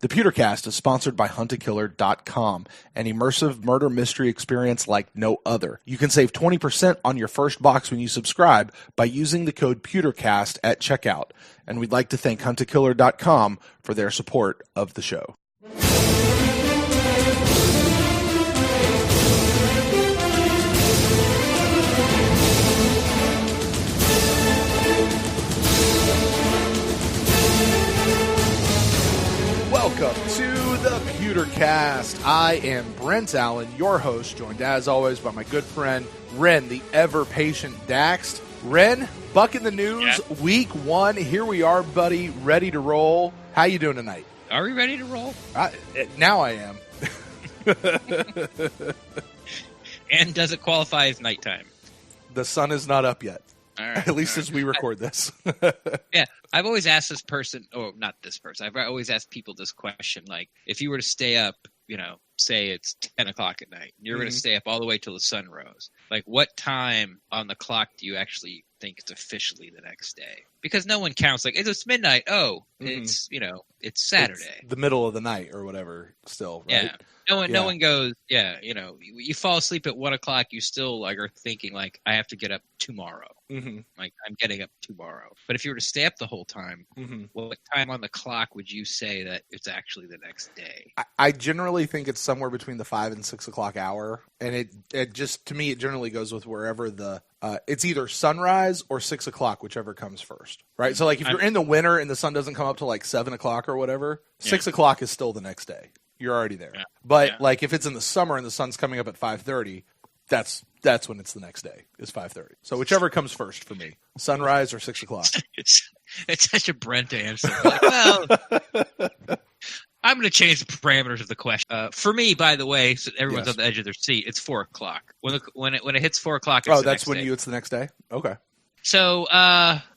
The Pewtercast is sponsored by HuntAKiller.com, an immersive murder mystery experience like no other. You can save 20% on your first box when you subscribe by using the code Pewtercast at checkout. And we'd like to thank HuntAKiller.com for their support of the show. Welcome to the Pewtercast. I am Brent Allen, your host, joined as always by my good friend Ren, the ever-patient Dax. Ren, Buc in the news, Week 1. Here we are, buddy, ready to roll. How you doing tonight? Are we ready to roll? Now I am. And does it qualify as nighttime? The sun is not up yet. All right, at least as we record this. Yeah, I've always asked this person, or not this person, I've always asked people this question, like, if you were to stay up, you know, say it's 10 o'clock at night, and you're going to stay up all the way till the sun rose, like, what time on the clock do you actually think it's officially the next day? Because no one counts, like, it's midnight, it's, you know, it's Saturday. It's the middle of the night or whatever still, right? Yeah. No one goes, you know, you fall asleep at 1 o'clock, you still like are thinking like, I have to get up tomorrow. Mm-hmm. Like, I'm getting up tomorrow. But if you were to stay up the whole time, what time on the clock would you say that it's actually the next day? I generally think it's somewhere between the 5 and 6 o'clock hour. And it just, to me, it generally goes with wherever it's either sunrise or 6 o'clock, whichever comes first, right? So like if you're in the winter and the sun doesn't come up till like 7 o'clock or whatever, 6 o'clock is still the next day. You're already there. Yeah. But like if it's in the summer and the sun's coming up at 5:30, that's when it's the next day, is 5:30. So whichever comes first for me, sunrise or 6 o'clock. It's such a Brent answer. Like, well, I'm going to change the parameters of the question. For me, by the way, so everyone's on the edge of their seat, it's 4 o'clock. When it hits 4 o'clock, it's the that's next day. It's the next day? Okay. So,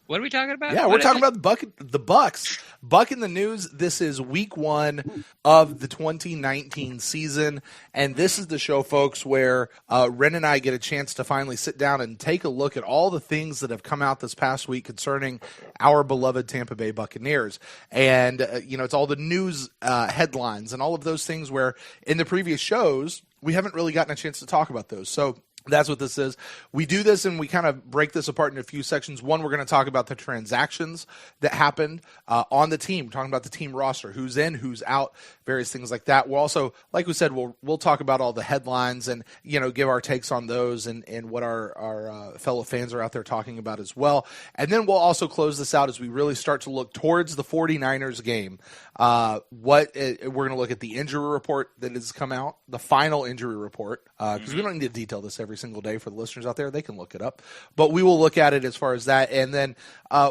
what are we talking about? Yeah, we're talking about the Bucs. Buc in the news. This is week 1 of the 2019 season, and this is the show, folks, where Ren and I get a chance to finally sit down and take a look at all the things that have come out this past week concerning our beloved Tampa Bay Buccaneers. And, it's all the news headlines and all of those things where in the previous shows, we haven't really gotten a chance to talk about those. So that's what this is. We do this and we kind of break this apart in a few sections. One, we're going to talk about the transactions that happened on the team, talking about the team roster, who's in, who's out, various things like that. We'll also, like we said, we'll talk about all the headlines and, give our takes on those and what our fellow fans are out there talking about as well. And then we'll also close this out as we really start to look towards the 49ers game. We're going to look at the injury report that has come out, the final injury report, because we don't need to detail this every single day for the listeners out there. They can look it up. But we will look at it as far as that. And then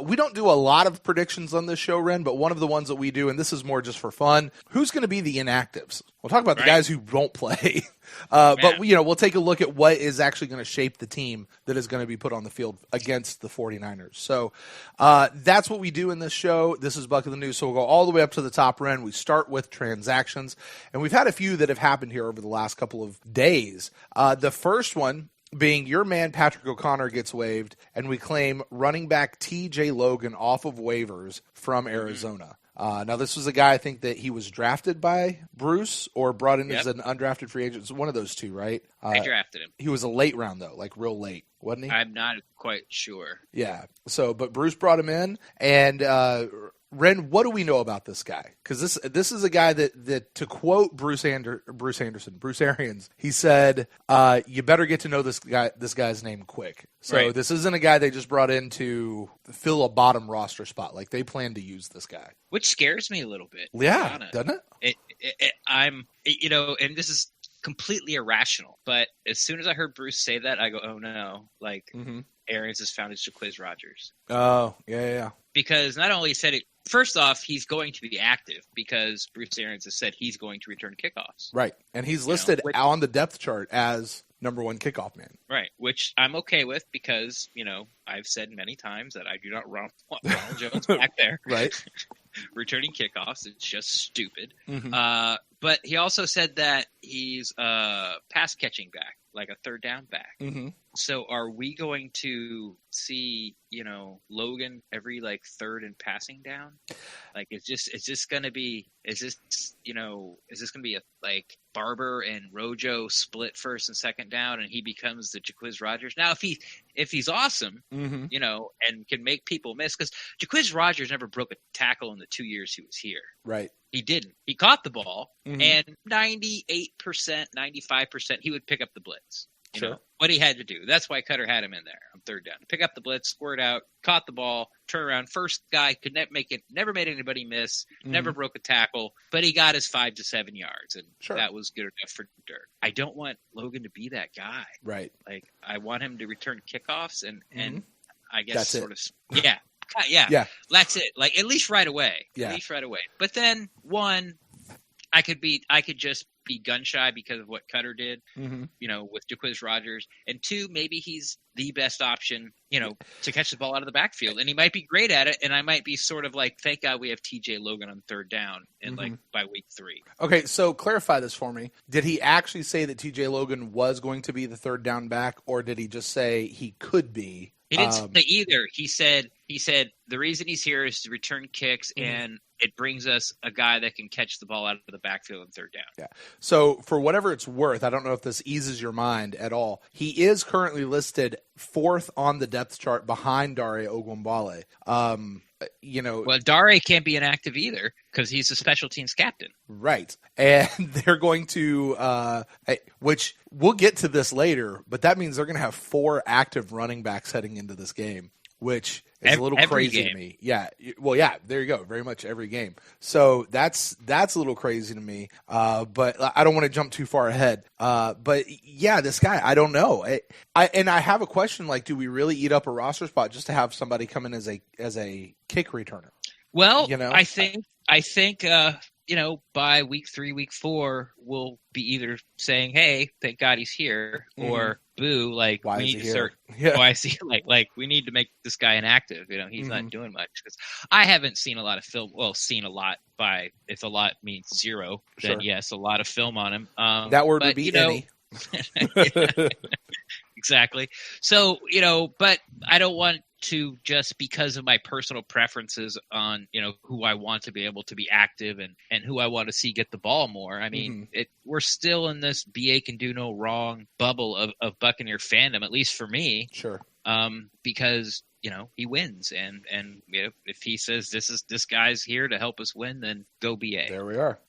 we don't do a lot of predictions on this show, Ren, but one of the ones that we do, and this is more just for fun, who's going to be the inactives? We'll talk about the guys who won't play. But, we'll take a look at what is actually going to shape the team that is going to be put on the field against the 49ers. So that's what we do in this show. This is Buc in the News. So we'll go all the way up to the top, Ren. We start with transactions. And we've had a few that have happened here over the last couple of days. The first one being your man Patrick O'Connor gets waived, and we claim running back T.J. Logan off of waivers from Arizona. Now, this was a guy, I think, that he was drafted by Bruce or brought in as an undrafted free agent. It's one of those two, right? I drafted him. He was a late round, though, like real late, wasn't he? I'm not quite sure. Yeah. So, but Bruce brought him in, and Ren, what do we know about this guy? Because this is a guy that to quote Bruce Arians, he said, "You better get to know this guy's name quick." So this isn't a guy they just brought in to fill a bottom roster spot. Like they plan to use this guy, which scares me a little bit. Yeah, doesn't it? And this is completely irrational. But as soon as I heard Bruce say that, I go, "Oh no!" Like Arians has found his Jaquiz Rodgers. Oh yeah. Because not only said it. First off, he's going to be active because Bruce Arians has said he's going to return kickoffs. Right. And he's listed on the depth chart as number one kickoff man. Right. Which I'm okay with because, I've said many times that I do not want Ronald Jones back there. Right. Returning kickoffs. It's just stupid. Mm-hmm. But he also said that he's pass catching back, like a third down back. Mm-hmm. So are we going to see, Logan every like third and passing down? Like, is this going to be a like Barber and Rojo split first and second down and he becomes the Jacquizz Rodgers? Now, if he's awesome, and can make people miss, because Jacquizz Rodgers never broke a tackle in the 2 years he was here. Right. He didn't. He caught the ball, and 98%, 95%, he would pick up the blitz. You know what he had to do. That's why Cutter had him in there on third down. Pick up the blitz, squirt out, caught the ball, turn around. First guy could never made anybody miss, never broke a tackle, but he got his 5 to 7 yards, and that was good enough for Dirk. I don't want Logan to be that guy. Right. Like, I want him to return kickoffs and I guess That's sort it. of yeah. That's it. Like, at least right away. Yeah. At least right away. But then I could just be gun shy because of what Cutter did, with Jacquizz Rodgers. And 2, maybe he's the best option, to catch the ball out of the backfield. And he might be great at it. And I might be sort of like, thank God we have TJ Logan on third down like by week 3. Okay, so clarify this for me. Did he actually say that TJ Logan was going to be the third down back, or did he just say he could be? He didn't say either. He said the reason he's here is to return kicks, and it brings us a guy that can catch the ball out of the backfield on third down. Yeah. So for whatever it's worth, I don't know if this eases your mind at all. He is currently listed 4th on the depth chart behind Dare Ogunbowale. Well, Dare can't be inactive either because he's a special teams captain. Right. And they're going to, which we'll get to this later, but that means they're going to have 4 active running backs heading into this game, which is a little crazy to me. Yeah. Well, yeah, there you go. Very much every game. So that's a little crazy to me. But I don't want to jump too far ahead. But yeah, this guy, I don't know. I have a question, like, do we really eat up a roster spot just to have somebody come in as a kick returner? Well, I think by week 3, week 4, we'll be either saying, "Hey, thank God he's here," or "Boo, like why we is need he to start." Yeah. Why is he like we need to make this guy inactive? He's not doing much, because I haven't seen a lot of film. Well, seen a lot by if a lot means 0, then yes, a lot of film on him. That word would be any. Exactly. So, but I don't want to just because of my personal preferences on, who I want to be able to be active and who I want to see get the ball more. I mean, we're still in this BA can do no wrong bubble of Buccaneer fandom, at least for me. Sure. Because, he wins. And if he says this guy's here to help us win, then go BA. There we are.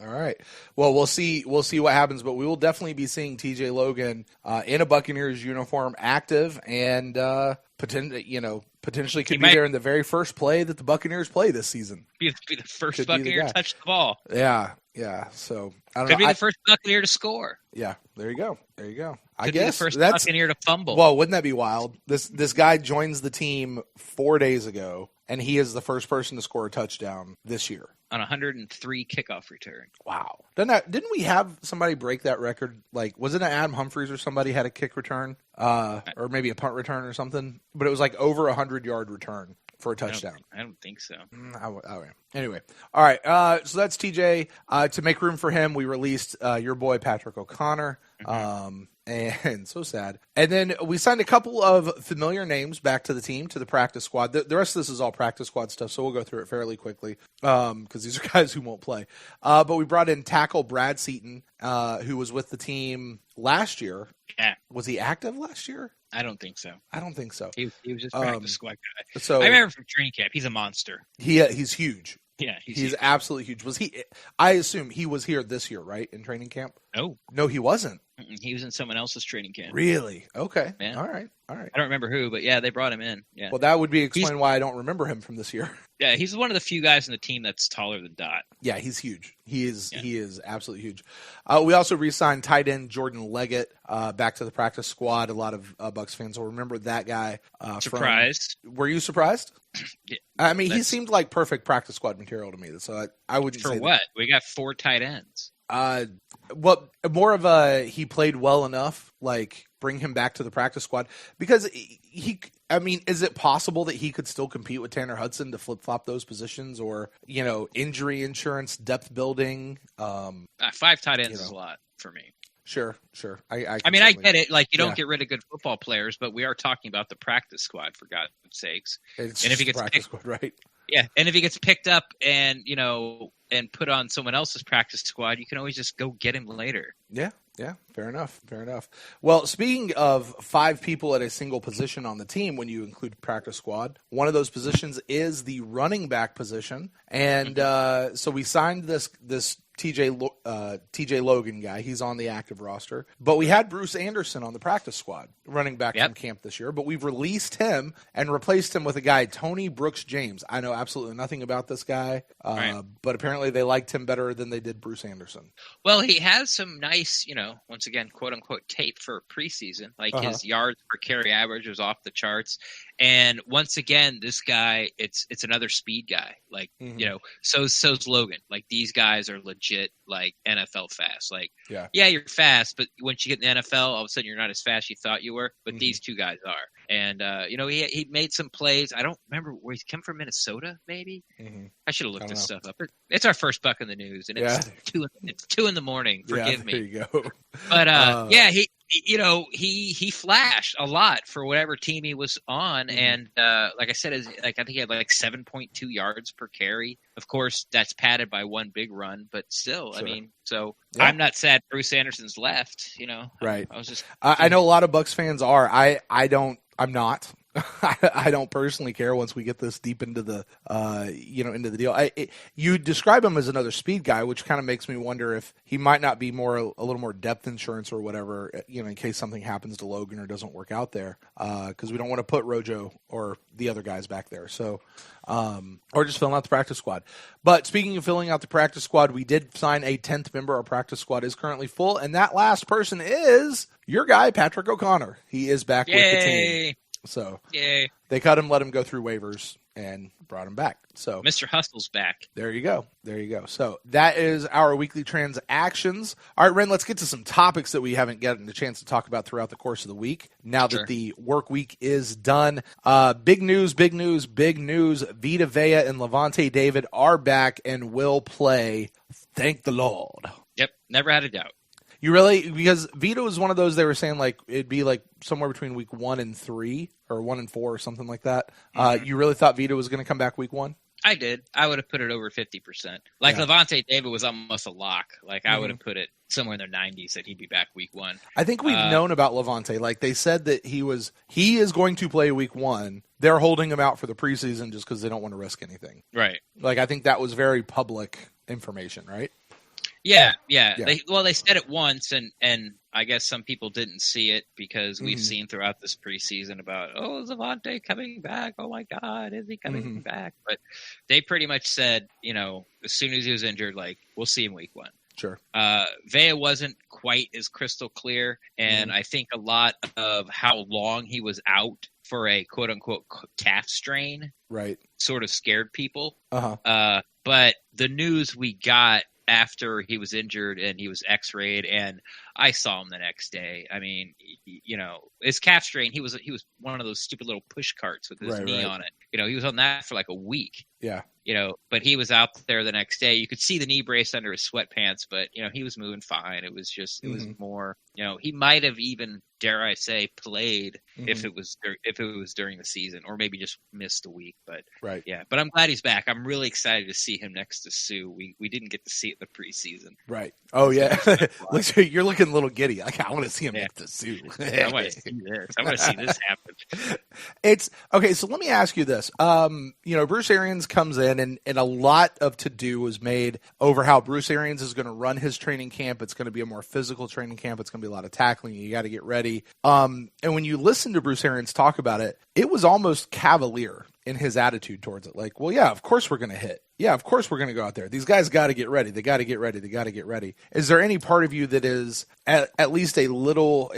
All right. Well, we'll see what happens, but we will definitely be seeing TJ Logan in a Buccaneers uniform, active, and potentially could be there in the very first play that the Buccaneers play this season. Be the first Buccaneer to touch the ball. Yeah. So I don't know. Could be the first Buccaneer to score. Yeah. There you go. Could be the first Buccaneer to fumble. Well, wouldn't that be wild? This guy joins the team 4 days ago, and he is the first person to score a touchdown this year. On 103 kickoff return. Wow. Didn't we have somebody break that record? Like, was it Adam Humphries or somebody had a kick return? Or maybe a punt return or something? But it was like over 100-yard return for a touchdown. I don't think so. Anyway. All right. So that's TJ. To make room for him, we released your boy Patrick O'Connor. And so sad. And then we signed a couple of familiar names back to the team, to the practice squad. The rest of this is all practice squad stuff, so we'll go through it fairly quickly because these are guys who won't play. But we brought in tackle Brad Seaton, who was with the team last year. Yeah. Was he active last year? I don't think so. He was just practice squad guy. So I remember from training camp. He's a monster. He's huge. Yeah, he's absolutely huge. Was he? I assume he was here this year, right? In training camp? No, he wasn't. He was in someone else's training camp. Really? Okay. Yeah. All right. I don't remember who, but yeah, they brought him in. Yeah. Well, that would be explain why I don't remember him from this year. Yeah, he's one of the few guys in the team that's taller than Dot. Yeah, he's huge. He is absolutely huge. We also re-signed tight end Jordan Leggett back to the practice squad. A lot of Bucs fans will remember that guy. Surprised? Were you surprised? Yeah, I mean, he seemed like perfect practice squad material to me. So I wouldn't say for what? We got 4 tight ends. Well, more of he played well enough, like bring him back to the practice squad because is it possible that he could still compete with Tanner Hudson to flip-flop those positions or, injury insurance, depth building? 5 tight ends is a lot for me. Sure. I mean, I get it. Like, you don't get rid of good football players, but we are talking about the practice squad, for God's sakes. It's and if he gets practice squad, right? Yeah, and if he gets picked up and and put on someone else's practice squad, you can always just go get him later. Yeah. Fair enough. Well, speaking of 5 people at a single position on the team, when you include practice squad, one of those positions is the running back position, and so we signed this TJ Logan guy. He's on the active roster. But we had Bruce Anderson on the practice squad, running back from camp this year. But we've released him and replaced him with a guy, Tony Brooks James. I know absolutely nothing about this guy, but apparently they liked him better than they did Bruce Anderson. Well, he has some nice, once again, quote-unquote tape for preseason. Like his yards per carry average was off the charts. And once again, this guy, it's another speed guy. Like, so's Logan. Like, these guys are legit, like, NFL fast. Like, yeah, you're fast, but once you get in the NFL, all of a sudden you're not as fast as you thought you were. But these two guys are. And, he made some plays. I don't remember where he came from, Minnesota, maybe? I should have looked this stuff up. But it's our first Buc in the news, and it's 2 in the morning. Forgive me. There you go. But, he flashed a lot for whatever team he was on. And like I said, I think he had like 7.2 yards per carry. Of course, that's padded by one big run, but still, sure. I mean, I'm not sad Bruce Anderson's left, Right. I was just. I know a lot of Bucs fans are. I'm not. I don't personally care once we get this deep into the, into the deal. You describe him as another speed guy, which kind of makes me wonder if he might not be a little more depth insurance or whatever, in case something happens to Logan or doesn't work out there, because we don't want to put Rojo or the other guys back there. So, or just filling out the practice squad. But speaking of filling out the practice squad, we did sign a 10th member. Our practice squad is currently full, and that last person is your guy, Patrick O'Connor. He is back with the team. So they cut him, let him go through waivers, and brought him back. So Mr. Hustle's back. There you go. So that is our weekly transactions. All right, Ren, let's get to some topics that we haven't gotten a chance to talk about throughout the course of the week. Now that the work week is done. Big news. Vita Vea and Levante David are back and will play. Thank the Lord. Yep, never had a doubt. You really, because Vita was one of those, they were saying like it'd be like somewhere between week 1 and 3 or 1 and 4 or something like that. You really thought Vita was going to come back week 1? I did. I would have put it over 50%. Like Levante David was almost a lock. Like I would have put it somewhere in the 90s that he'd be back week 1. I think we've known about Levante. Like they said that he is going to play week 1. They're holding him out for the preseason just because they don't want to risk anything. Right. Like I think that was very public information, right? Yeah. They said it once, and I guess some people didn't see it because we've seen throughout this preseason about, is Levante coming back? Oh, my God, is he coming back? But they pretty much said, as soon as he was injured, like, we'll see him week 1. Sure. Vea wasn't quite as crystal clear, and I think a lot of how long he was out for a quote-unquote calf strain sort of scared people. But the news we got after he was injured and he was x-rayed, and I saw him the next day. I mean, his calf strain, he was one of those stupid little push carts with his knee on it. He was on that for like a week. Yeah. But he was out there the next day. You could see the knee brace under his sweatpants, but, he was moving fine. It was just, it was more, he might have even, dare I say, played if it was during the season, or maybe just missed a week. But but I'm glad he's back. I'm really excited to see him next to Sue. We didn't get to see it in the preseason. Right. Oh yeah. You're looking a little giddy. Like, I want to see him next to Sue. I want to see this. I want to see this happen. It's okay. So let me ask you this. Bruce Arians comes in, and a lot of to-do was made over how Bruce Arians is going to run his training camp. It's going to be a more physical training camp. It's going to be a lot of tackling. You got to get ready. And when you listen to Bruce Arians talk about it, it was almost cavalier in his attitude towards it. Like, well, yeah, of course we're going to hit. Yeah, of course we're going to go out there. These guys got to get ready. They got to get ready. They got to get ready. Is there any part of you that is at least a little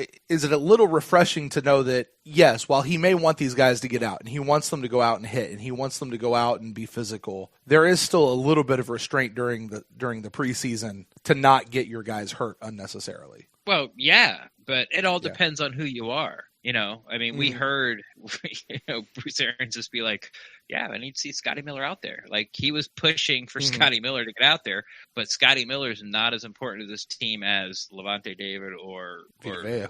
refreshing to know that, yes, while he may want these guys to get out and he wants them to go out and hit and he wants them to go out and be physical, there is still a little bit of restraint during the preseason to not get your guys hurt unnecessarily? Well, yeah, but it all depends on who you are. I mean, we heard, Bruce Arians just be like, yeah, I need to see Scottie Miller out there. Like, he was pushing for Scottie Miller to get out there, but Scottie Miller is not as important to this team as Levante David or Vita.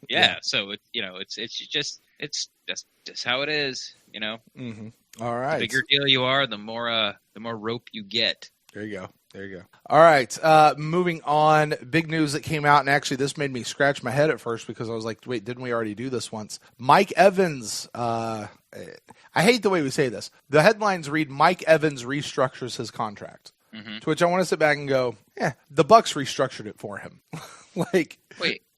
Yeah. So, it's just how it is, All right. The bigger deal you are, the more rope you get. There you go. All right. Moving on. Big news that came out, and actually this made me scratch my head at first because I was like, wait, didn't we already do this once? Mike Evans. I hate the way we say this. The headlines read, Mike Evans restructures his contract. To which I want to sit back and go, the Bucs restructured it for him. Wait.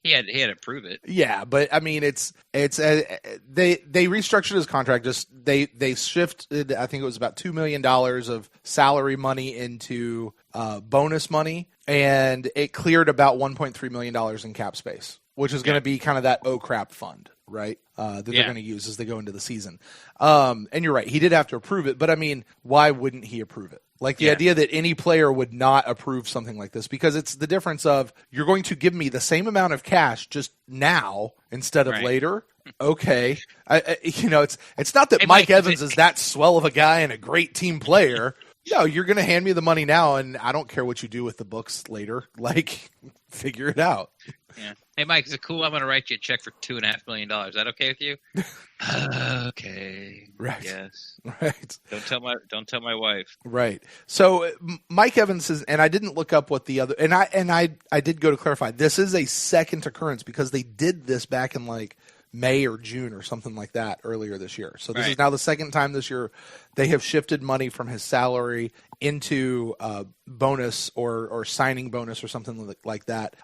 He had to prove it. Yeah, but I mean, they restructured his contract. Just they shifted. I think it was about $2 million of salary money into bonus money, and it cleared about $1.3 million in cap space, which is going to be kind of that oh crap fund, right? That they're going to use as they go into the season. And you're right, he did have to approve it, but I mean, why wouldn't he approve it? Like the idea that any player would not approve something like this, because it's the difference of you're going to give me the same amount of cash just now instead of later. Okay. It's not that Mike Evans is that swell of a guy and a great team player. No, you're going to hand me the money now, and I don't care what you do with the books later. Like, figure it out. Yeah. Hey, Mike, is it cool? I'm going to write you a check for $2.5 million. Is that okay with you? Okay. Right. Yes. Right. Don't tell my wife. Right. So Mike Evans is, and I didn't look up what the other, and I did go to clarify. This is a second occurrence because they did this back in like May or June or something like that earlier this year. So this is now the second time this year they have shifted money from his salary into bonus or signing bonus or something like that.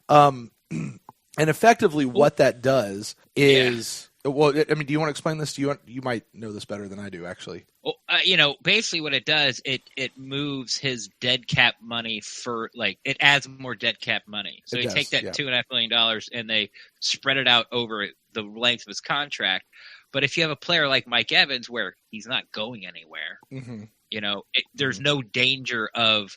And effectively what that does is, well, I mean, do you want to explain this? You might know this better than I do, actually. Well, basically what it does, it moves his dead cap money it adds more dead cap money. So they take that $2.5 million and they spread it out over the length of his contract. But if you have a player like Mike Evans where he's not going anywhere, there's no danger of,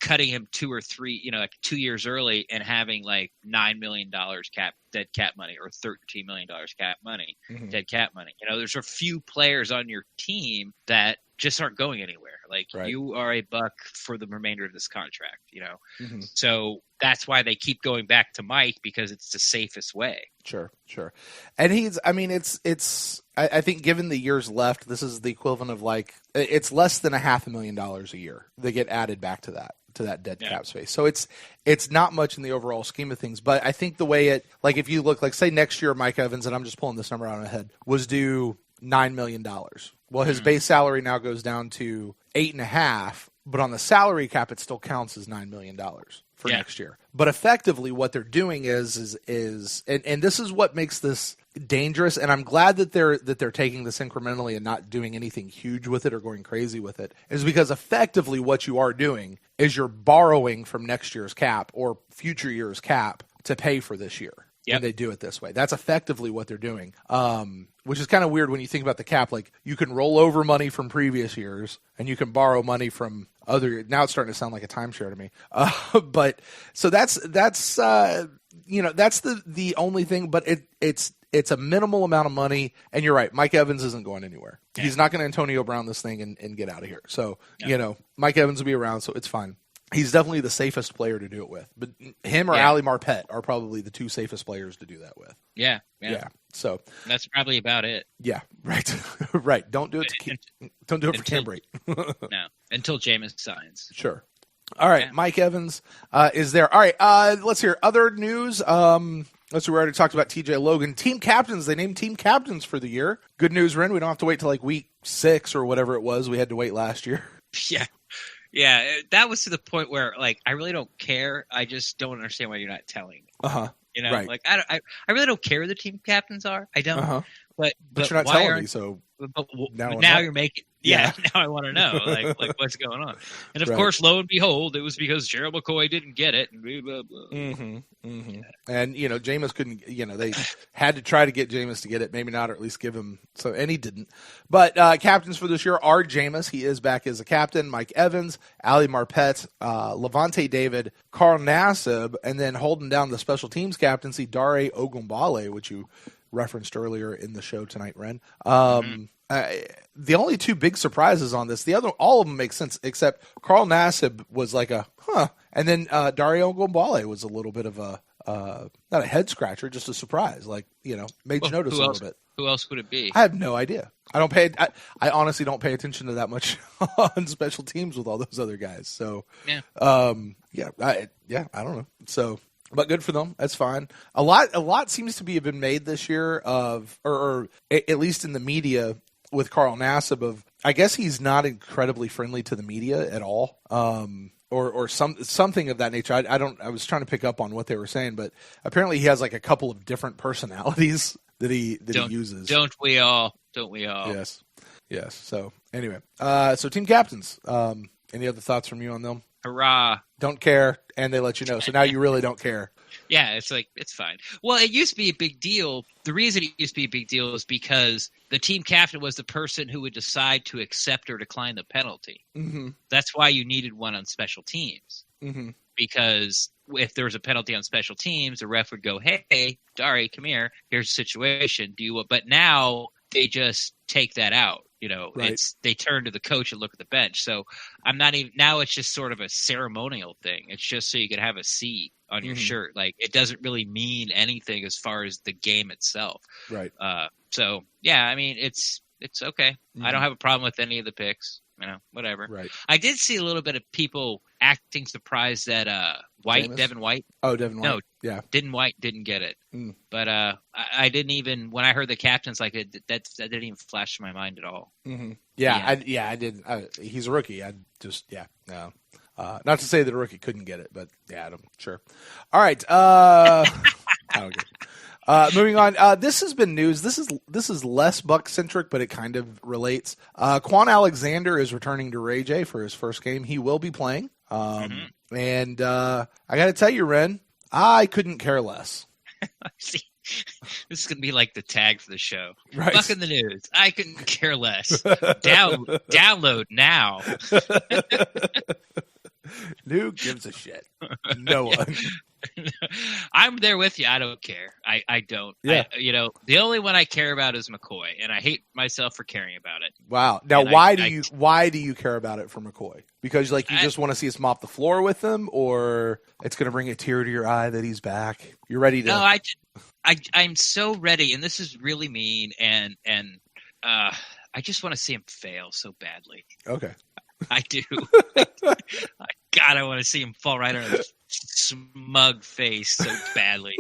cutting him 2 or 3, like 2 years early and having like $9 million dead cap money or $13 million cap money, dead cap money. There's a few players on your team that just aren't going anywhere. Like you are a Buc for the remainder of this contract, So that's why they keep going back to Mike, because it's the safest way. Sure. And I think given the years left, this is the equivalent of like, it's less than $500,000 a year. They get added back to that dead cap space. So it's not much in the overall scheme of things, but I think the way like if you look, like say next year, Mike Evans, and I'm just pulling this number out of my head, was due $9 million. Well, his base salary now goes down to 8.5, but on the salary cap, it still counts as $9 million for next year. But effectively what they're doing is and this is what makes this dangerous. And I'm glad that they're taking this incrementally and not doing anything huge with it or going crazy with it, is because effectively what you are doing is you're borrowing from next year's cap or future year's cap to pay for this year. When they do it this way. That's effectively what they're doing, which is kind of weird when you think about the cap. Like, you can roll over money from previous years and you can borrow money from other years. Now it's starting to sound like a timeshare to me. But so that's the only thing, but it's a minimal amount of money. And you're right, Mike Evans isn't going anywhere. Yeah. He's not going to Antonio Brown this thing and get out of here. So, Mike Evans will be around, so it's fine. He's definitely the safest player to do it with. But him or Ali Marpet are probably the two safest players to do that with. Yeah. So that's probably about it. Yeah, right. Right. Don't do it for Cambry. No, until Jameis signs. Sure. All right, Mike Evans is there. All right, let's hear other news. Let's see, we already talked about TJ Logan. Team captains, they named team captains for the year. Good news, Ren. We don't have to wait till like week 6 or whatever it was we had to wait last year. Yeah, that was to the point where, like, I really don't care. I just don't understand why you're not telling me. Right. Like, I really don't care who the team captains are. I don't. But you're not telling me, so now you're making. Yeah, now I want to know, like what's going on. And of course, lo and behold, it was because Gerald McCoy didn't get it, and blah, blah, blah. And Jameis couldn't. They had to try to get Jameis to get it, maybe not, or at least give him. So, and he didn't. But captains for this year are Jameis. He is back as a captain. Mike Evans, Ali Marpet, Levante David, Carl Nassib, and then holding down the special teams captaincy, Dare Ogunbowale, which you referenced earlier in the show tonight, Ren. The only two big surprises on this, all of them make sense, except Carl Nassib was like and then Dario Gombale was a little bit of a not a head scratcher, just a surprise. Like, made you notice a little bit. Who else would it be? I have no idea. I honestly don't pay attention to that much on special teams with all those other guys. So I don't know. So, but good for them. That's fine. A lot seems to be been made this year of, or at least in the media with Carl Nassib of, I guess he's not incredibly friendly to the media at all. Or something of that nature. I was trying to pick up on what they were saying, but apparently he has like a couple of different personalities that he uses. Don't we all? Yes. So anyway, so team captains. Any other thoughts from you on them? Hurrah! Don't care, and they let you know. So now you really don't care. Yeah, it's like, it's fine. Well, it used to be a big deal. The reason it used to be a big deal is because the team captain was the person who would decide to accept or decline the penalty. Mm-hmm. That's why you needed one on special teams. Mm-hmm. Because if there was a penalty on special teams, the ref would go, hey, Dari, come here. Here's the situation. But now they just take that out. Right. They turn to the coach and look at the bench. So now it's just sort of a ceremonial thing. It's just so you can have a C on your shirt. Like, it doesn't really mean anything as far as the game itself. Right. So yeah, I mean, it's okay. I don't have a problem with any of the picks. Whatever. Right. I did see a little bit of people acting surprised that Devin White. Oh, Devin White. No, yeah. White didn't get it. But I didn't even, when I heard the captains, like, that didn't even flash my mind at all. Mm-hmm. I did. He's a rookie. No. Not to say that a rookie couldn't get it, but yeah, sure. All right. I don't get it. Moving on. This has been news. This is less Buck centric, but it kind of relates. Quan Alexander is returning to Ray J for his first game. He will be playing. And I got to tell you, Ren, I couldn't care less. See, this is gonna be like the tag for the show. Right. Buck in the news. I couldn't care less. Download now. Who gives a shit? No one. I'm there with you. I don't care. I don't. Yeah. The only one I care about is McCoy, and I hate myself for caring about it. Wow. Now, why do you care about it for McCoy? Because you just want to see us mop the floor with him, or it's going to bring a tear to your eye that he's back? You're ready to? No, I'm so ready, and this is really mean, and I just want to see him fail so badly. Okay. I do. God, I want to see him fall right on his smug face so badly.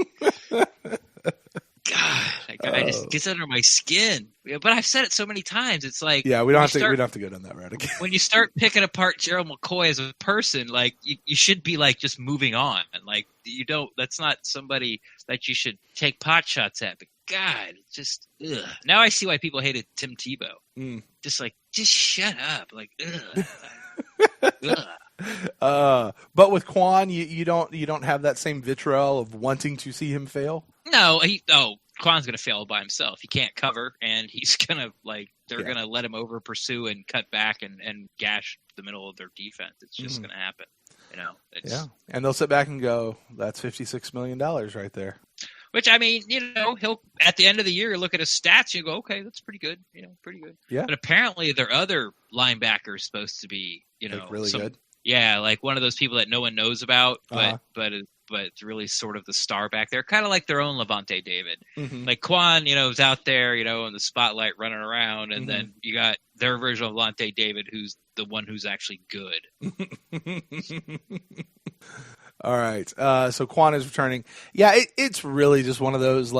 God, I just gets under my skin. But I've said it so many times. It's like, yeah, we don't have to go down that route again. When you start picking apart Gerald McCoy as a person, like you should be like just moving on. Like you don't. That's not somebody that you should take pot shots at. But God, just ugh. Now I see why people hated Tim Tebow. Just shut up. Like ugh. But with Quan, you don't have that same vitriol of wanting to see him fail. No, Quan's gonna fail by himself. He can't cover, and he's gonna they're gonna let him over pursue and cut back and gash the middle of their defense. It's just gonna happen. And they'll sit back and go, "That's $56 million right there." Which, I mean, he'll at the end of the year look at his stats and go, "Okay, that's pretty good." Pretty good. Yeah. But apparently, their other linebacker is supposed to be, really good. Yeah, like one of those people that no one knows about, but it's really sort of the star back there, kind of like their own Levante David. Mm-hmm. Like Quan, is out there, in the spotlight running around, and then you got their version of Levante David, who's the one who's actually good. All right, so Quan is returning. Yeah, it's really just one of those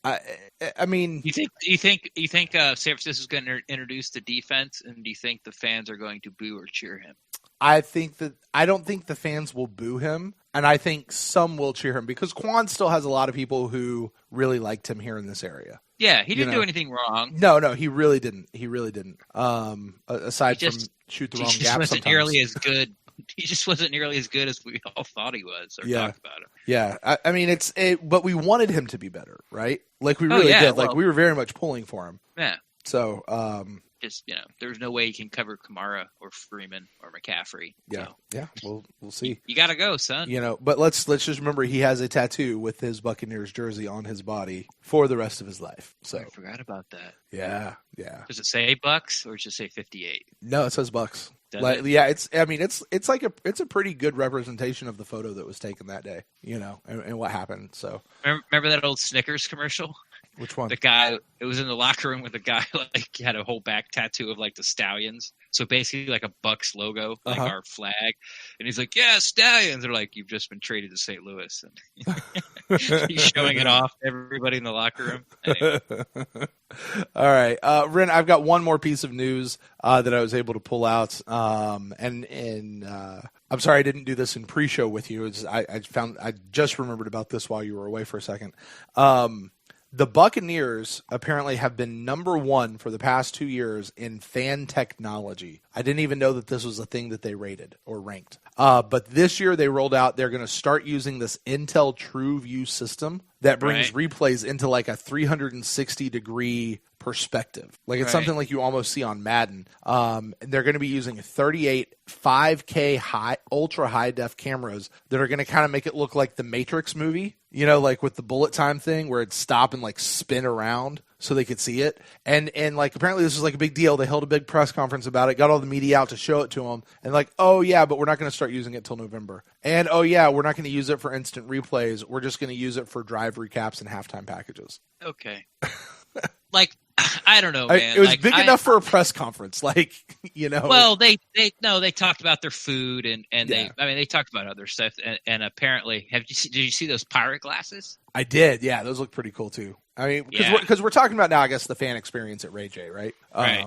I mean, you think San Francisco's going to introduce the defense, and do you think the fans are going to boo or cheer him? I don't think the fans will boo him, and I think some will cheer him because Quan still has a lot of people who really liked him here in this area. Yeah, he didn't do anything wrong. No, he really didn't. Aside from shoot the wrong gap, he wasn't nearly as good. He just wasn't nearly as good as we all thought he was or talked about him. Yeah, I mean, but we wanted him to be better, right? Like we really did. Like we were very much pulling for him. Yeah. So, just, there's no way you can cover Kamara or Freeman or McCaffrey. Yeah, So yeah, we'll see. You got to go, son. But let's just remember he has a tattoo with his Buccaneers jersey on his body for the rest of his life. So I forgot about that. Yeah. Does it say Bucs or does it say 58? No, it says Bucs. It? Yeah, it's a pretty good representation of the photo that was taken that day, and what happened. So remember that old Snickers commercial? Which one? The guy, it was in the locker room with the guy had a whole back tattoo of the Stallions. So basically like a Bucs logo, our flag. And he's like, yeah, Stallions. They're like, you've just been traded to St. Louis. And he's showing it off to everybody in the locker room. Anyway. All right. Ren, I've got one more piece of news that I was able to pull out. And I'm sorry I didn't do this in pre-show with you. I just remembered about this while you were away for a second. The Buccaneers apparently have been number one for the past 2 years in fan technology. I didn't even know that this was a thing that they rated or ranked. But this year they rolled out, they're going to start using this Intel TrueView system that brings replays into like a 360-degree perspective. Like it's something like you almost see on Madden. They're going to be using 38 5K ultra high def cameras that are going to kind of make it look like the Matrix movie, like with the bullet time thing where it'd stop and like spin around so they could see it. And like apparently this was like a big deal. They held a big press conference about it, got all the media out to show it to them, and like, oh yeah, but we're not going to start using it till November. And oh yeah, we're not going to use it for instant replays. We're just going to use it for drive recaps and halftime packages. Okay. I don't know, man. It was big enough for a press conference, Well, they talked about their food and they talked about other stuff and apparently did you see those pirate glasses? I did, yeah. Those look pretty cool too. I mean, because we're talking about now, I guess the fan experience at Ray J, right? Right.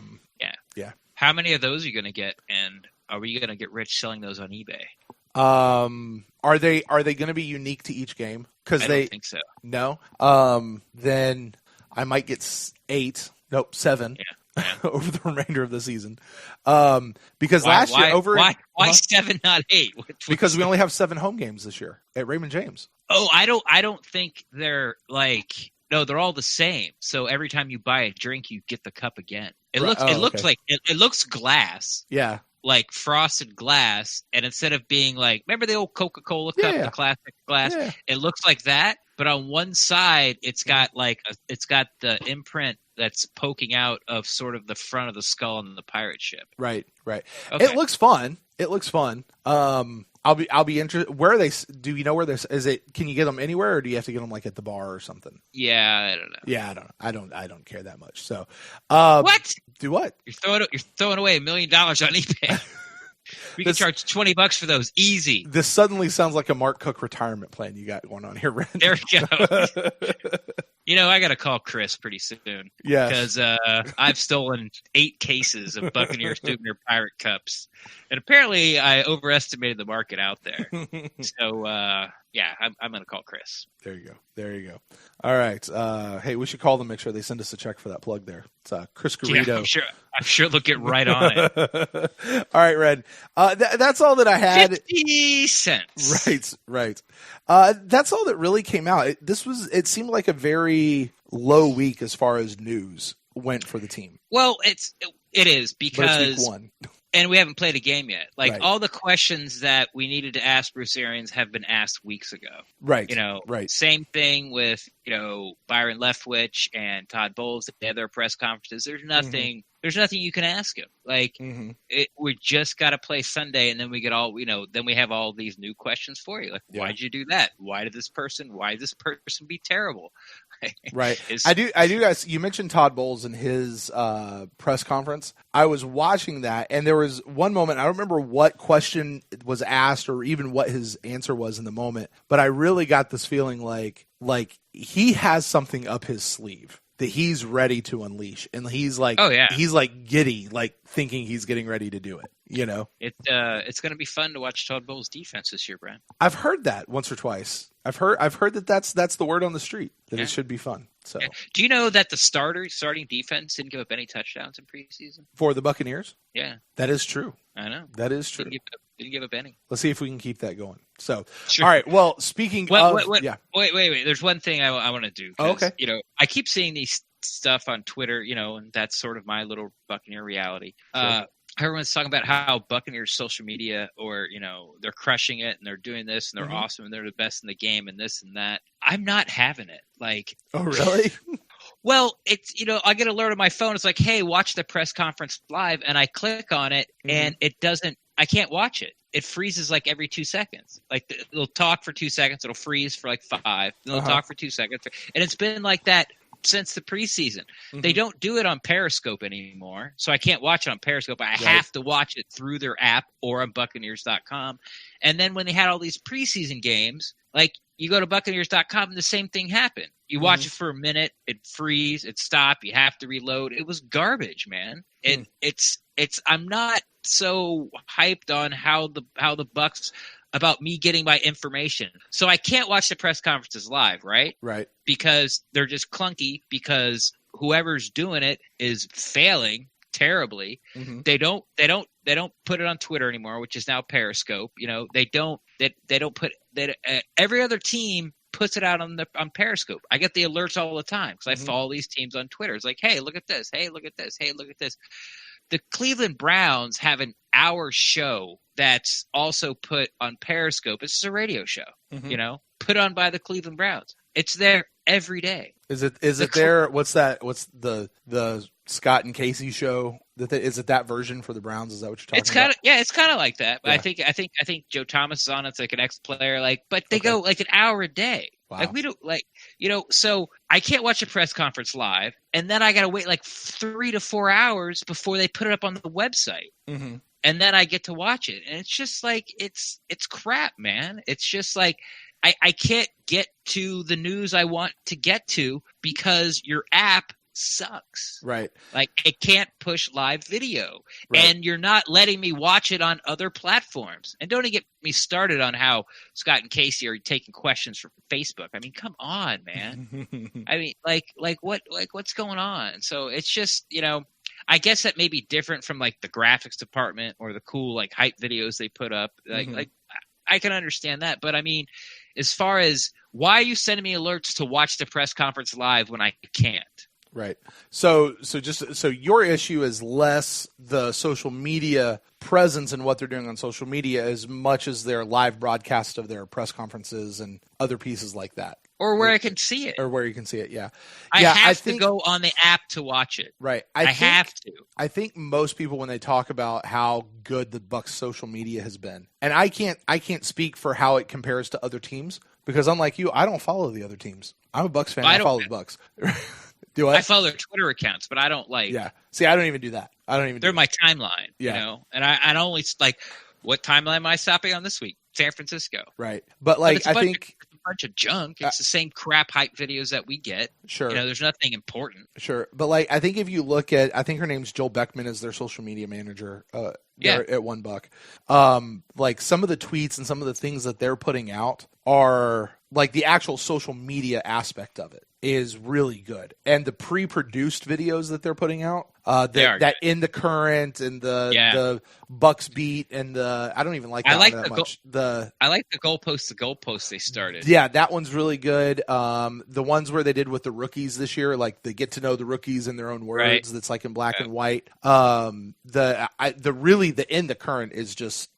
Yeah. How many of those are you going to get, and are we going to get rich selling those on eBay? Are they going to be unique to each game? Because I don't think so. No. Then I might get 7 over the remainder of the season. Because last year why 7 not 8? Because we only have 7 home games this year at Raymond James. Oh, I don't think they're no, they're all the same. So every time you buy a drink, you get the cup again. It looks glass. Yeah. Like frosted glass, and instead of being remember the old Coca-Cola cup, the classic glass? Yeah. It looks like that, but on one side it's got it's got the imprint that's poking out of sort of the front of the skull on the pirate ship. Right. Okay. It looks fun. I'll be interested. Where are they? Do you know where this is? Can you get them anywhere, or do you have to get them at the bar or something? Yeah, I don't know. Yeah, I don't care that much. So, what? Do what? You're throwing away $1 million on eBay. We can charge $20 for those, easy. This suddenly sounds like a Mark Cook retirement plan you got going on here, Ren. There we go. I got to call Chris pretty soon. Yeah, because I've stolen 8 cases of Buccaneer Souvenir Pirate Cups, and apparently I overestimated the market out there. So I'm going to call Chris. There you go. All right. Hey, we should call them. Make sure they send us a check for that plug there. It's Chris Garrido. Yeah, I'm sure they'll get right on it. All right, Red. That's all that I had. 50 cents. Right. That's all that really came out. It seemed like a very low week as far as news went for the team. Well, it is because but it's week 1. And we haven't played a game yet. All the questions that we needed to ask Bruce Arians have been asked weeks ago. Right. Right. Same thing with, Byron Leftwich and Todd Bowles. They had their press conferences. There's nothing you can ask him. We just got to play Sunday, and then we get then we have all these new questions for you. Why'd you do that? Why did this person be terrible? Right. I do guys, you mentioned Todd Bowles in his press conference. I was watching that, and there was one moment, I don't remember what question was asked or even what his answer was in the moment, but I really got this feeling like he has something up his sleeve that he's ready to unleash, and he's he's giddy, thinking he's getting ready to do it. It's going to be fun to watch Todd Bowles' defense this year, Brent. I've heard that once or twice. I've heard that's the word on the street, that it should be fun. So, do you know that the starting defense didn't give up any touchdowns in preseason for the Buccaneers? Yeah, that is true. I know that is true. Didn't give up any. Let's see if we can keep that going. So, sure. All right. Well, speaking of, wait. There's one thing I want to do. Okay. I keep seeing these stuff on Twitter, and that's sort of my little Buccaneer reality. Sure. Everyone's talking about how Buccaneers social media, or they're crushing it and they're doing this and they're awesome and they're the best in the game and this and that. I'm not having it. Like, oh really? Well, it's I get an alert on my phone. It's like, hey, watch the press conference live, and I click on it, and it doesn't. I can't watch it. It freezes like every 2 seconds. Like it'll talk for 2 seconds, it'll freeze for like 5, then it'll talk for 2 seconds, and it's been like that since the preseason. They don't do it on Periscope anymore, so I can't watch it on Periscope. I have to watch it through their app or on Buccaneers.com. And then when they had all these preseason games, like you go to Buccaneers.com and the same thing happened. You watch it for a minute, it freeze, it stop, you have to reload. It was garbage, man. It's I'm not so hyped on how the Bucs about me getting my information. So I can't watch the press conferences live, right? Right. Because they're just clunky, because whoever's doing it is failing terribly. They don't put it on Twitter anymore, which is now Periscope. They don't put that. Every other team puts it out on Periscope. I get the alerts all the time because I follow these teams on Twitter. It's like, hey, look at this. Hey, look at this. Hey, look at this. The Cleveland Browns have an hour show that's also put on Periscope. It's a radio show, put on by the Cleveland Browns. It's there every day. Is it there? What's that? What's the Scott and Casey show? Is it that version for the Browns? Is that what you're talking about? It's kind of like that. But Yeah. I think Joe Thomas is on. It's like an ex-player. But they go like an hour a day. Wow. Like we don't so I can't watch a press conference live, and then I got to wait like 3 to 4 hours before they put it up on the website. And then I get to watch it. And it's just like, it's crap, man. It's just like, I can't get to the news I want to get to because your app sucks. Right. Like it can't push live video, Right. and you're not letting me watch it on other platforms. And don't even get me started on how Scott and Casey are taking questions from Facebook. I mean, come on, man. I mean, what's going on? So it's just, I guess that may be different from like the graphics department or the cool like hype videos they put up. Like I can understand that, but I mean, as far as why are you sending me alerts to watch the press conference live when I can't? Right. So your issue is less the social media presence and what they're doing on social media as much as their live broadcast of their press conferences and other pieces like that. Or where I can see it. Or where you can see it, yeah. I have to go on the app to watch it. Right. I have to. I think most people, when they talk about how good the Bucs social media has been, and I can't speak for how it compares to other teams, because unlike you, I don't follow the other teams. I'm a Bucs fan. I follow the Bucs. Do I? I follow their Twitter accounts, but I don't like. Yeah. See, I don't even do that. They're my timeline. Yeah. And I only like, what timeline am I stopping on this week? San Francisco. Right. But like, I think it's a bunch of junk. It's the same crap hype videos that we get. Sure. There's nothing important. Sure. But like, I think if you look at, I think her name's Joel Beckman is their social media manager at One Buc. Like some of the tweets and some of the things that they're putting out are like the actual social media aspect of it is really good. And the pre-produced videos that they're putting out, that in the current and the Bucs beat and I don't even like that one that much. I like the goalposts they started. Yeah, that one's really good. The ones where they did with the rookies this year, like they get to know the rookies in their own words. Right. That's like in black and white. The in the current is just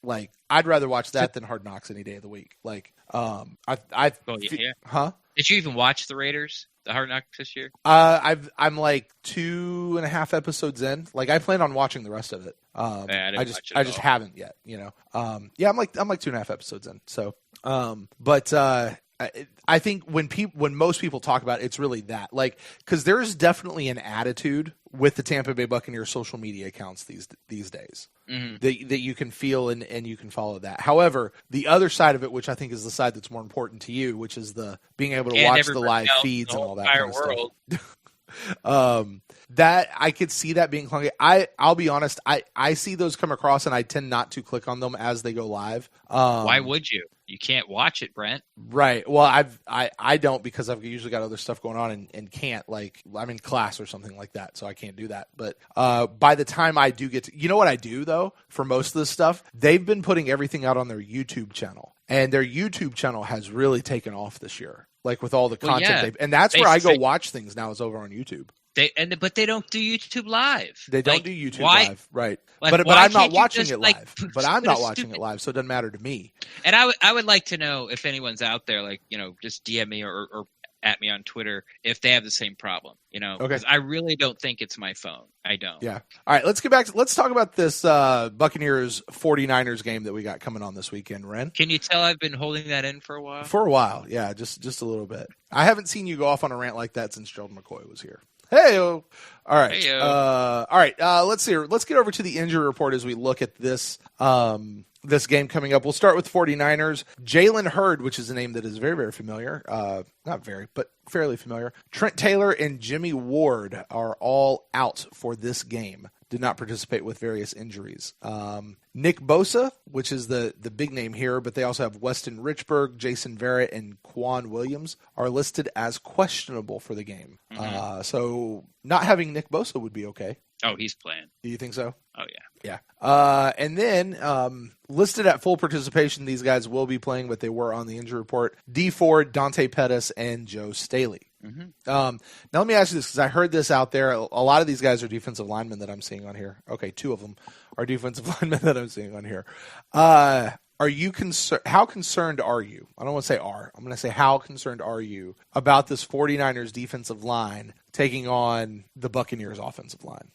like I'd rather watch that than Hard Knocks any day of the week. Like Huh? Did you even watch the Raiders, the Hard Knocks this year? I'm like 2.5 episodes in. Like I plan on watching the rest of it. I just haven't yet. I'm like 2.5 episodes in. So, I think when most people talk about it, it's really that, like, because there's definitely an attitude with the Tampa Bay Buccaneers social media accounts these days that you can feel and you can follow that. However, the other side of it, which I think is the side that's more important to you, which is the being able to watch the live feeds and all that kind of stuff. That I could see that being clunky. I'll be honest, I see those come across and I tend not to click on them as they go live. Why would you? You can't watch it, Brent. Right. Well, I don't, because I've usually got other stuff going on and can't, like, I'm in class or something like that, so I can't do that. But by the time I do get to, you know what I do though, for most of this stuff, they've been putting everything out on their YouTube channel, and their YouTube channel has really taken off this year. like with all the Well, content yeah. and that's where I go watch things now is over on YouTube. But they don't do YouTube Live. They don't Like, do YouTube why? Live, right? Like, but why I'm not can't you watching just, it like, live. But I'm put not a watching stupid- it live, so it doesn't matter to me. And I would like to know if anyone's out there, like, you know, just DM me or at me on Twitter if they have the same problem, you know, because I really don't think it's my phone. I don't. Yeah. All right, let's talk about this Buccaneers 49ers game that we got coming on this weekend, Ren. Can you tell I've been holding that in for a while? For a while, yeah, just a little bit. I haven't seen you go off on a rant like that since Sheldon McCoy was here. Hey-o. All right. Hey-o. All right. Let's see. Let's get over to the injury report as we look at this this game coming up. We'll start with 49ers. Jalen Hurd, which is a name that is very, very familiar. Not very, but fairly familiar. Trent Taylor and Jimmy Ward are all out for this game. Did not participate with various injuries. Nick Bosa, which is the big name here, but they also have Weston Richburg, Jason Verrett, and Quan Williams are listed as questionable for the game. So not having Nick Bosa would be okay. Oh, he's playing. Do you think so? Oh, yeah. Yeah. And then listed at full participation, these guys will be playing, but they were on the injury report. D Ford, Dante Pettis, and Joe Staley. Now let me ask you this, because I heard this out there. A lot of these guys are defensive linemen that I'm seeing on here. Okay, 2 of them are defensive linemen that I'm seeing on here. Are you concerned? How concerned are you? I don't want to say are. I'm going to say how concerned are you about this 49ers defensive line taking on the Buccaneers offensive line?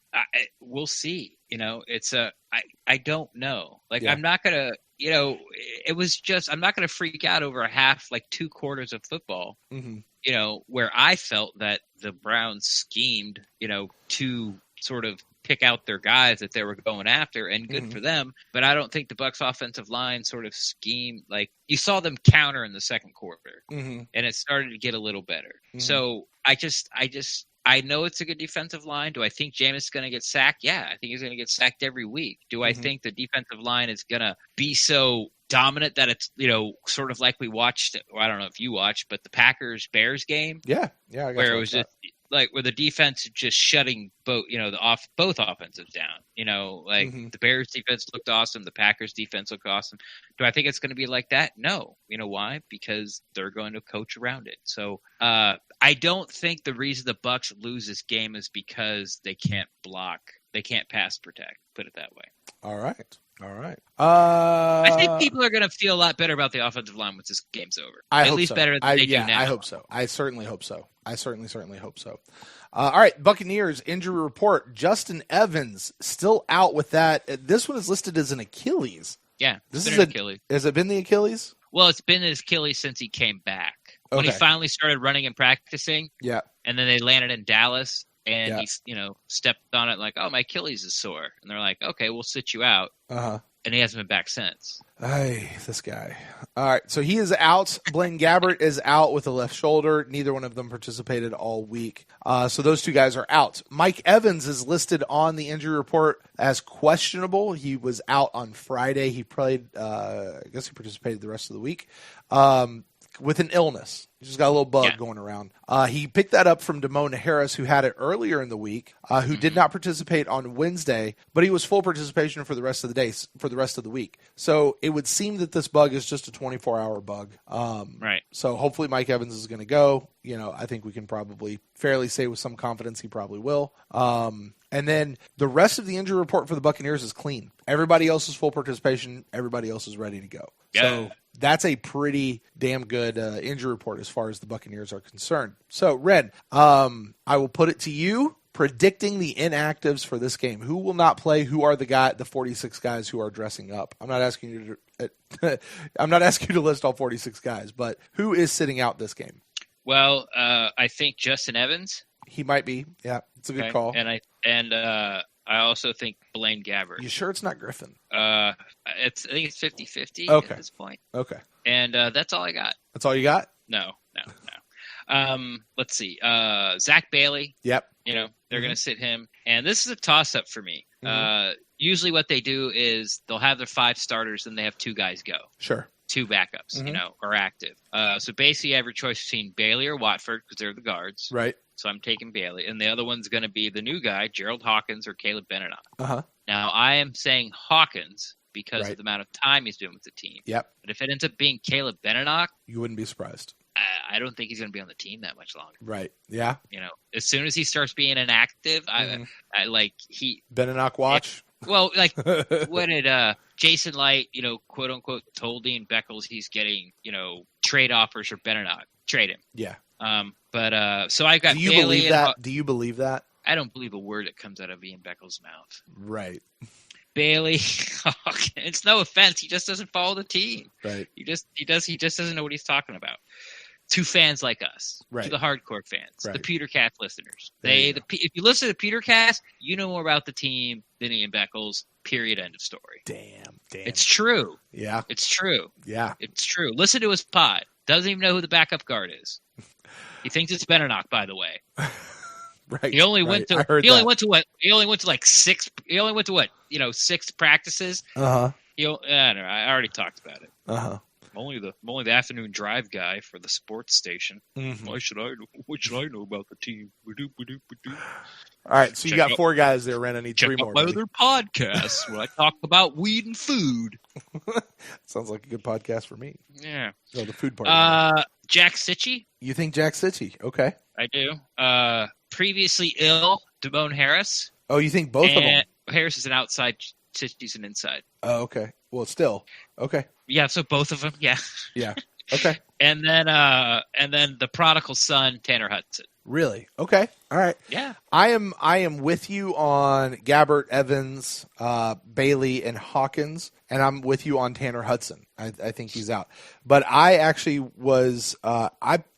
We'll see. You know, it's I don't know. Like, I'm not going to, you know, it was just, I'm not going to freak out over a half, like 2 quarters of football, you know, where I felt that the Browns schemed, you know, to sort of pick out their guys that they were going after, and good for them. But I don't think the Bucs offensive line sort of schemed. Like, you saw them counter in the second quarter, and it started to get a little better. So I know it's a good defensive line. Do I think Jameis is going to get sacked? Yeah, I think he's going to get sacked every week. Do I think the defensive line is going to be so dominant that it's, you know, sort of like we watched, well, I don't know if you watched, but the Packers-Bears game? Yeah. I where it was just like where the defense just shutting both, you know, both offensives down. You know, like the Bears defense looked awesome, the Packers defense looked awesome. Do I think it's going to be like that? No. You know why? Because they're going to coach around it. So I don't think the reason the Bucs lose this game is because they can't block, they can't pass protect. Put it that way. All right. I think people are going to feel a lot better about the offensive line once this game's over. At least better than they do now. I hope so. I certainly hope so. I certainly hope so. All right, Buccaneers injury report. Justin Evans still out with that. This one is listed as an Achilles. Yeah, this is an Achilles. Has it been the Achilles? Well, it's been his Achilles since he came back. When he finally started running and practicing. Yeah. And then they landed in Dallas. And he, you know, stepped on it like, oh, my Achilles is sore. And they're like, okay, we'll sit you out. And he hasn't been back since. Hey, this guy. All right, so he is out. Blaine Gabbert is out with a left shoulder. Neither one of them participated all week. So those 2 guys are out. Mike Evans is listed on the injury report as questionable. He was out on Friday. He played, I guess he participated the rest of the week. With an illness. He's just got a little bug going around. He picked that up from Damone Harris, who had it earlier in the week, who did not participate on Wednesday, but he was full participation for the rest of the day, for the rest of the week. So it would seem that this bug is just a 24-hour bug. Right. So hopefully Mike Evans is going to go. You know, I think we can probably fairly say with some confidence he probably will. And then the rest of the injury report for the Buccaneers is clean. Everybody else is full participation. Everybody else is ready to go. Yeah. So that's a pretty damn good injury report as far as the Buccaneers are concerned. So, Red, I will put it to you, predicting the inactives for this game. Who will not play? Who are the 46 guys who are dressing up? I'm not asking you to list all 46 guys, but who is sitting out this game? Well, I think Justin Evans. He might be. Yeah, it's a good call. And I also think Blaine Gabbert. You sure it's not Griffin? I think it's 50-50 at this point. Okay. And that's all I got. That's all you got? No. Let's see. Zack Bailey. Yep. You know, they're going to sit him. And this is a toss-up for me. Usually what they do is they'll have their 5 starters and they have 2 guys go. Sure. 2 backups, you know, are active. So basically you have your choice between Bailey or Watford because they're the guards. Right. So I'm taking Bailey. And the other one's going to be the new guy, Gerald Hawkins or Caleb Benenoch. Now, I am saying Hawkins because of the amount of time he's doing with the team. Yep. But if it ends up being Caleb Benenoch, you wouldn't be surprised. I don't think he's going to be on the team that much longer. Right. Yeah. As soon as he starts being inactive, I like Beninock watch. Well, like what did Jason Light, quote unquote, told Dean Beckles he's getting, trade offers for Beninock. Trade him. Yeah. But so I've got. Do you Bailey believe that? Do you believe that? I don't believe a word that comes out of Ian Beckles' mouth. Right. Bailey, it's no offense. He just doesn't follow the team. Right. He just doesn't know what he's talking about. To fans like us, right. To the hardcore fans, right. The Petercast listeners. If you listen to Petercast, you know more about the team than Ian Beckles. Period. End of story. Damn. It's true. Yeah. It's true. Yeah. It's true. Listen to his pod. Doesn't even know who the backup guard is. He thinks it's Beninock, by the way. Right. He only went to. He only went to what? He only went to like six. He only went to what? 6 practices. I don't know. I already talked about it. I'm only the afternoon drive guy for the sports station. Mm-hmm. What should I know about the team? All right, so you got 4 guys there, Ren. I need 3 more. Check out my other podcasts where I talk about weed and food. Sounds like a good podcast for me. Yeah. Oh, the food part. Jack Sitchie. You think Jack Sitchie? Okay. I do. Previously ill, Damone Harris. Oh, you think both of them? Harris is an outside, Sitchie's an inside. Oh, okay. Well, still. Okay. Yeah, so both of them, yeah. Yeah. Okay. and then the prodigal son, Tanner Hudson. Really? Okay. All right. Yeah. I am with you on Gabbert, Evans, Bailey, and Hawkins, and I'm with you on Tanner Hudson. I think he's out. But I actually was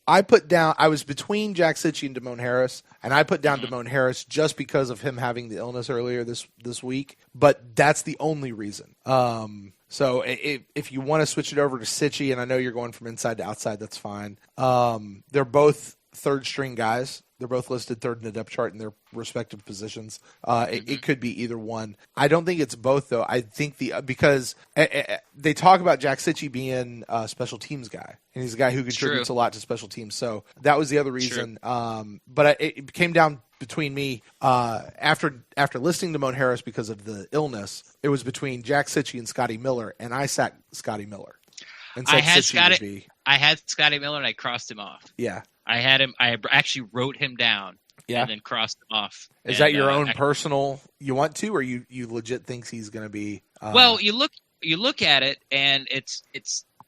I put down. I was between Jack Sitchie and Damone Harris, and I put down Damone Harris just because of him having the illness earlier this week. But that's the only reason. So if you want to switch it over to Sitchie, and I know you're going from inside to outside, that's fine. They're both third string guys. They're both listed third in the depth chart in their respective positions. It could be either one. I don't think it's both, though. I think because they talk about Jack Sitchie being a special teams guy, and he's a guy who contributes a lot to special teams. So that was the other reason. But it came down between me after listing Damone Harris because of the illness. It was between Jack Sitchie and Scottie Miller, and I sat Scottie Miller. And said I had Scottie Miller, and I crossed him off. Yeah. I had him. I actually wrote him down and then crossed him off. Is that your own personal? You want to, or you legit thinks he's going to be? Well, you look at it, and it's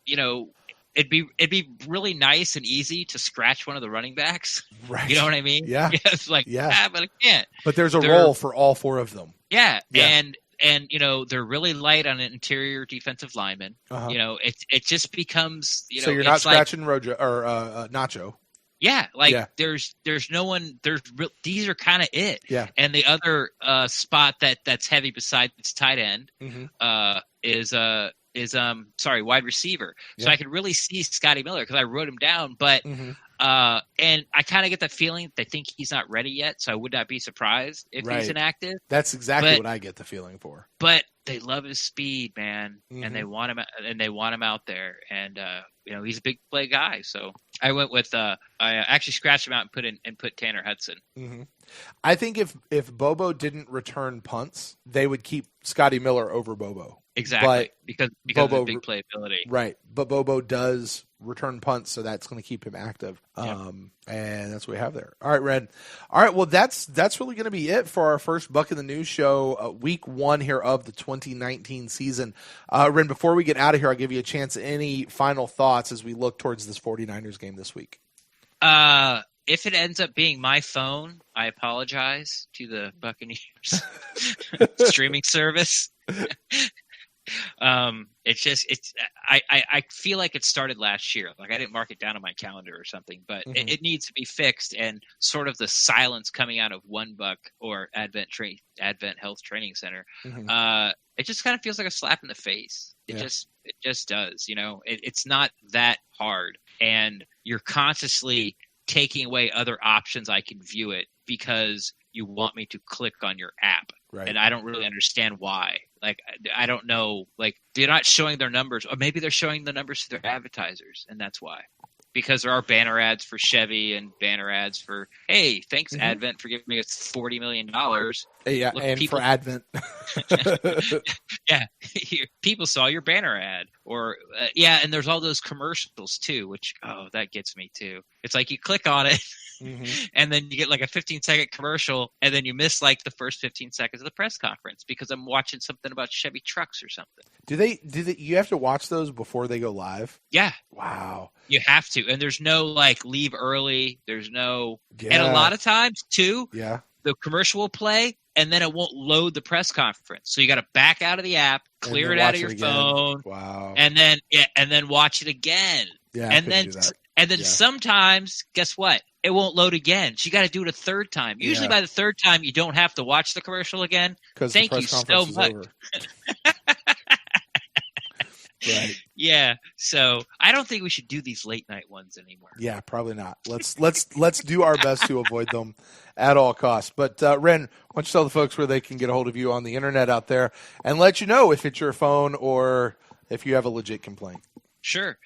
it'd be really nice and easy to scratch one of the running backs. Right. You know what I mean? Yeah. It's like but I can't. But there's a role for all 4 of them. Yeah. And they're really light on an interior defensive lineman. It just becomes so you're not scratching Rojo or Nacho. Yeah, there's no one. These are kind of it. Yeah. And the other spot that's heavy besides tight end is wide receiver. So I could really see Scottie Miller because I wrote him down, but and I kind of get the feeling they think he's not ready yet. So I would not be surprised if he's inactive. That's exactly what I get the feeling for. But they love his speed, man, and they want him out there, and he's a big play guy. So I went with I actually scratched him out and put Tanner Hudson. Mm-hmm. I think if Bobo didn't return punts, they would keep Scottie Miller over Bobo. Exactly, because Bobo, of his big playability. Right, but Bobo does return punts, so that's going to keep him active. And that's what we have there. All right, Red. All right, well, that's really going to be it for our first Buck in the News show, week 1 here of the 2019 season. Ren, before we get out of here, I'll give you a chance. Any final thoughts as we look towards this 49ers game this week? If it ends up being my phone, I apologize to the Buccaneers streaming service. I feel like it started last year. Like I didn't mark it down on my calendar or something, but it needs to be fixed. And sort of the silence coming out of One Buc or Advent Health Training Center, it just kind of feels like a slap in the face. It just does. It's not that hard, and you're consciously taking away other options I can view it because you want me to click on your app. Right. And I don't really understand why. Like, I don't know. Like, they're not showing their numbers, or maybe they're showing the numbers to their advertisers, and that's why. because there are banner ads for Chevy and banner ads for, hey, thanks Advent for giving us $40 million. Yeah, Look, and for Advent. Yeah, people saw your banner ad. Or, and there's all those commercials too, which, that gets me too. It's like you click on it, and then you get like a 15-second commercial, and then you miss like the first 15 seconds of the press conference because I'm watching something about Chevy trucks or something. Do they? You have to watch those before they go live? Yeah. Wow. You have to, and there's no like leave early. There's no, and a lot of times too. Yeah. The commercial will play, and then it won't load the press conference. So you got to back out of the app, clear it out of your phone, and then watch it again. Yeah, and then sometimes, guess what? It won't load again. So you got to do it a third time. Usually by the third time, you don't have to watch the commercial again. Thank you so much. Right. Yeah. So I don't think we should do these late night ones anymore. Yeah, probably not. Let's do our best to avoid them at all costs. But Ren, why don't you tell the folks where they can get a hold of you on the internet out there and let you know if it's your phone or if you have a legit complaint. Sure.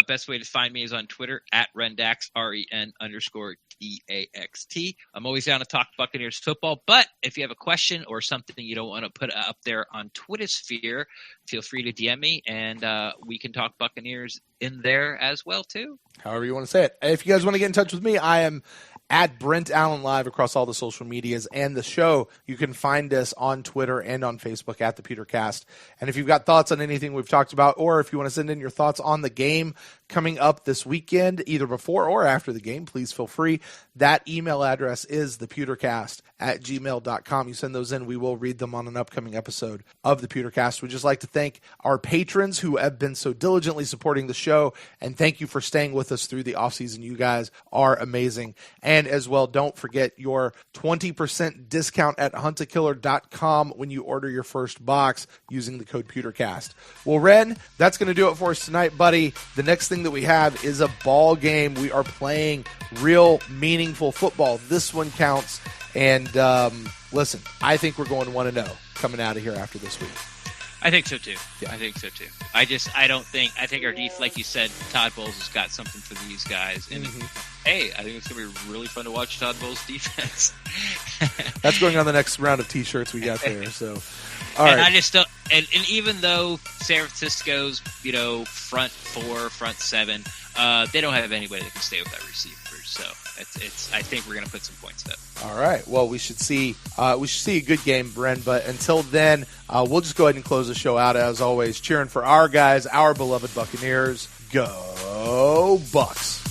Best way to find me is on Twitter at Rendax, REN_DAXT. I'm always down to talk Buccaneers football, but if you have a question or something you don't want to put up there on Twitter sphere, feel free to DM me, and we can talk Buccaneers in there as well, too. However you want to say it. If you guys want to get in touch with me, I am at Brent Allen Live across all the social medias and the show. You can find us on Twitter and on Facebook at the PeterCast. And if you've got thoughts on anything we've talked about, or if you want to send in your thoughts on the game coming up this weekend, either before or after the game, please feel free. That email address is thepewtercast@gmail.com. You send those in, we will read them on an upcoming episode of the PewterCast. We'd just like to thank our patrons who have been so diligently supporting the show, and thank you for staying with us through the offseason. You guys are amazing. And as well, don't forget your 20% discount at huntakiller.com when you order your first box using the code PewterCast. Well, Ren, that's going to do it for us tonight, buddy. The next thing that we have is a ball game. We are playing real meaningful football. This one counts. And listen, I think we're going 1-0 coming out of here after this week. I think so too. Yeah. I think so too. I think our defense, like you said, Todd Bowles has got something for these guys. And hey, I think it's going to be really fun to watch Todd Bowles' defense. That's going on the next round of T-shirts we got there. So, all right. I just don't. And even though San Francisco's, front four, front seven, they don't have anybody that can stay with that receiver. So I think we're going to put some points up. All right. Well, we should see a good game, Bren. But until then, we'll just go ahead and close the show out as always, cheering for our guys, our beloved Buccaneers. Go Bucs!